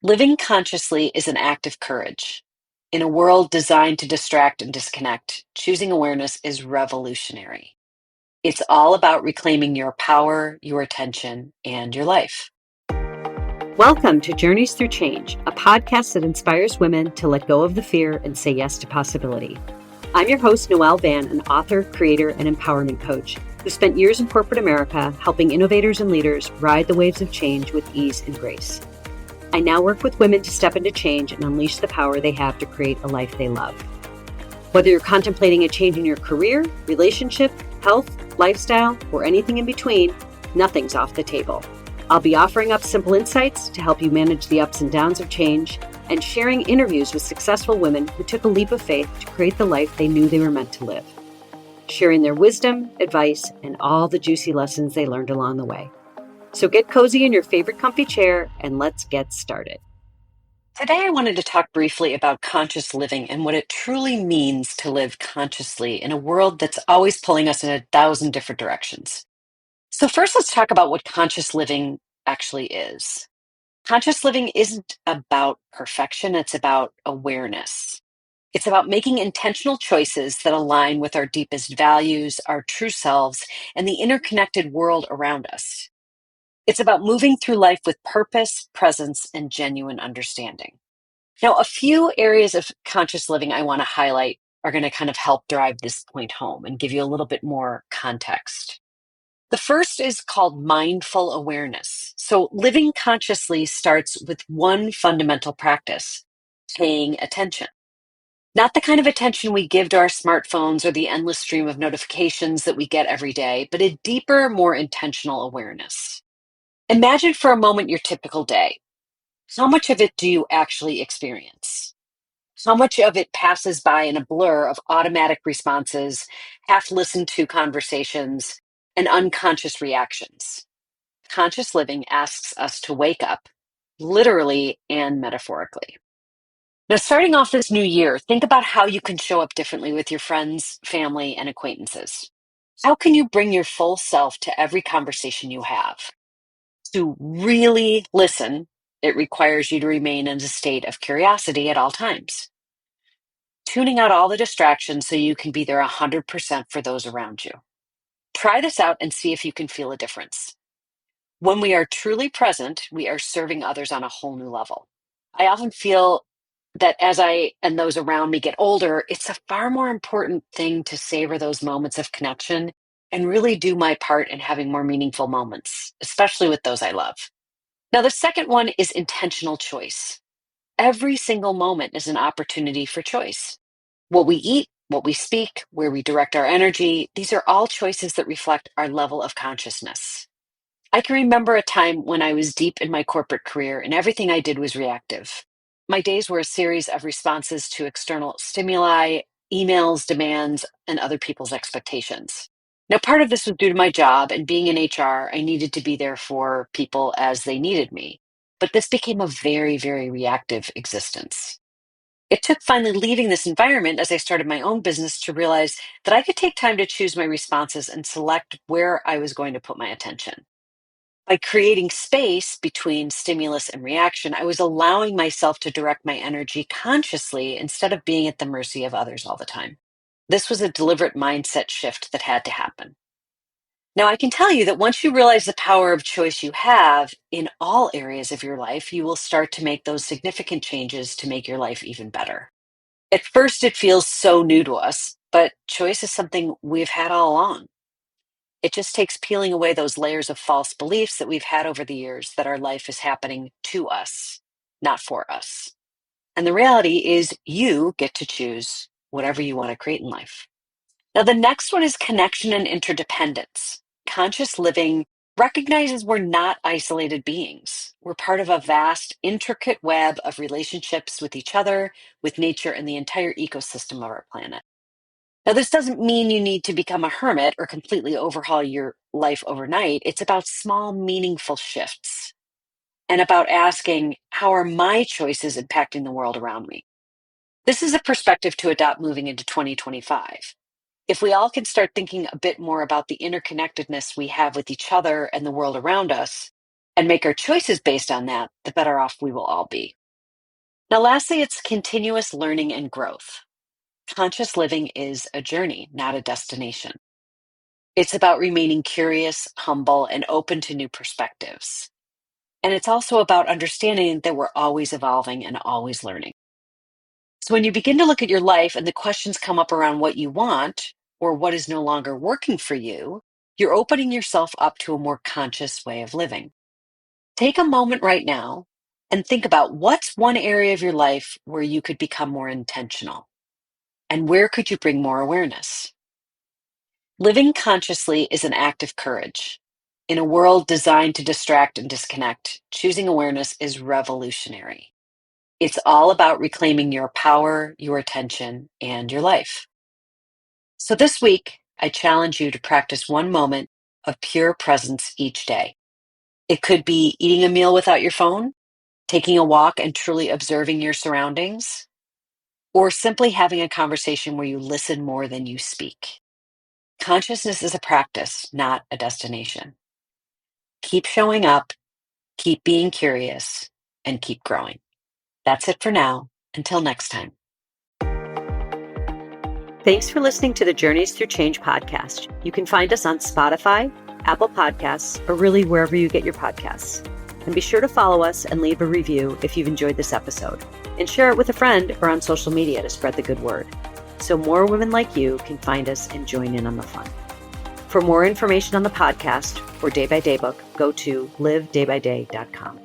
Living consciously is an act of courage. In a world designed to distract and disconnect, choosing awareness is revolutionary. It's all about reclaiming your power, your attention, and your life. Welcome to Journeys Through Change, a podcast that inspires women to let go of the fear and say yes to possibility. I'm your host, Noelle Van, an author, creator, and empowerment coach who spent years in corporate America helping innovators and leaders ride the waves of change with ease and grace. I now work with women to step into change and unleash the power they have to create a life they love. Whether you're contemplating a change in your career, relationship, health, lifestyle, or anything in between, nothing's off the table. I'll be offering up simple insights to help you manage the ups and downs of change and sharing interviews with successful women who took a leap of faith to create the life they knew they were meant to live, sharing their wisdom, advice, and all the juicy lessons they learned along the way. So get cozy in your favorite comfy chair and let's get started. Today, I wanted to talk briefly about conscious living and what it truly means to live consciously in a world that's always pulling us in 1,000 different directions. So, first, let's talk about what conscious living actually is. Conscious living isn't about perfection, it's about awareness. It's about making intentional choices that align with our deepest values, our true selves, and the interconnected world around us. It's about moving through life with purpose, presence, and genuine understanding. Now, a few areas of conscious living I want to highlight are going to kind of help drive this point home and give you a little bit more context. The first is called mindful awareness. So, living consciously starts with one fundamental practice: paying attention. Not the kind of attention we give to our smartphones or the endless stream of notifications that we get every day, but a deeper, more intentional awareness. Imagine for a moment your typical day. How much of it do you actually experience? How much of it passes by in a blur of automatic responses, half listened to conversations, and unconscious reactions? Conscious living asks us to wake up, literally and metaphorically. Now, starting off this new year, think about how you can show up differently with your friends, family, and acquaintances. How can you bring your full self to every conversation you have? To really listen, it requires you to remain in a state of curiosity at all times, tuning out all the distractions so you can be there 100% for those around you. Try this out and see if you can feel a difference. When we are truly present, we are serving others on a whole new level. I often feel that as I and those around me get older, it's a far more important thing to savor those moments of connection and really do my part in having more meaningful moments, especially with those I love. Now, the second one is intentional choice. Every single moment is an opportunity for choice. What we eat, what we speak, where we direct our energy, these are all choices that reflect our level of consciousness. I can remember a time when I was deep in my corporate career and everything I did was reactive. My days were a series of responses to external stimuli, emails, demands, and other people's expectations. Now, part of this was due to my job, and being in HR, I needed to be there for people as they needed me. But this became a very, very reactive existence. It took finally leaving this environment as I started my own business to realize that I could take time to choose my responses and select where I was going to put my attention. By creating space between stimulus and reaction, I was allowing myself to direct my energy consciously instead of being at the mercy of others all the time. This was a deliberate mindset shift that had to happen. Now, I can tell you that once you realize the power of choice you have in all areas of your life, you will start to make those significant changes to make your life even better. At first, it feels so new to us, but choice is something we've had all along. It just takes peeling away those layers of false beliefs that we've had over the years that our life is happening to us, not for us. And the reality is, you get to choose whatever you want to create in life. Now, the next one is connection and interdependence. Conscious living recognizes we're not isolated beings. We're part of a vast, intricate web of relationships with each other, with nature, and the entire ecosystem of our planet. Now, this doesn't mean you need to become a hermit or completely overhaul your life overnight. It's about small, meaningful shifts and about asking, how are my choices impacting the world around me? This is a perspective to adopt moving into 2025. If we all can start thinking a bit more about the interconnectedness we have with each other and the world around us, and make our choices based on that, the better off we will all be. Now, lastly, it's continuous learning and growth. Conscious living is a journey, not a destination. It's about remaining curious, humble, and open to new perspectives. And it's also about understanding that we're always evolving and always learning. So when you begin to look at your life and the questions come up around what you want or what is no longer working for you, you're opening yourself up to a more conscious way of living. Take a moment right now and think about what's one area of your life where you could become more intentional, and where could you bring more awareness? Living consciously is an act of courage. In a world designed to distract and disconnect, choosing awareness is revolutionary. It's all about reclaiming your power, your attention, and your life. So this week, I challenge you to practice one moment of pure presence each day. It could be eating a meal without your phone, taking a walk and truly observing your surroundings, or simply having a conversation where you listen more than you speak. Consciousness is a practice, not a destination. Keep showing up, keep being curious, and keep growing. That's it for now. Until next time. Thanks for listening to the Journeys Through Change podcast. You can find us on Spotify, Apple Podcasts, or really wherever you get your podcasts. And be sure to follow us and leave a review if you've enjoyed this episode. And share it with a friend or on social media to spread the good word, so more women like you can find us and join in on the fun. For more information on the podcast or Day by Day book, go to livedaybyday.com.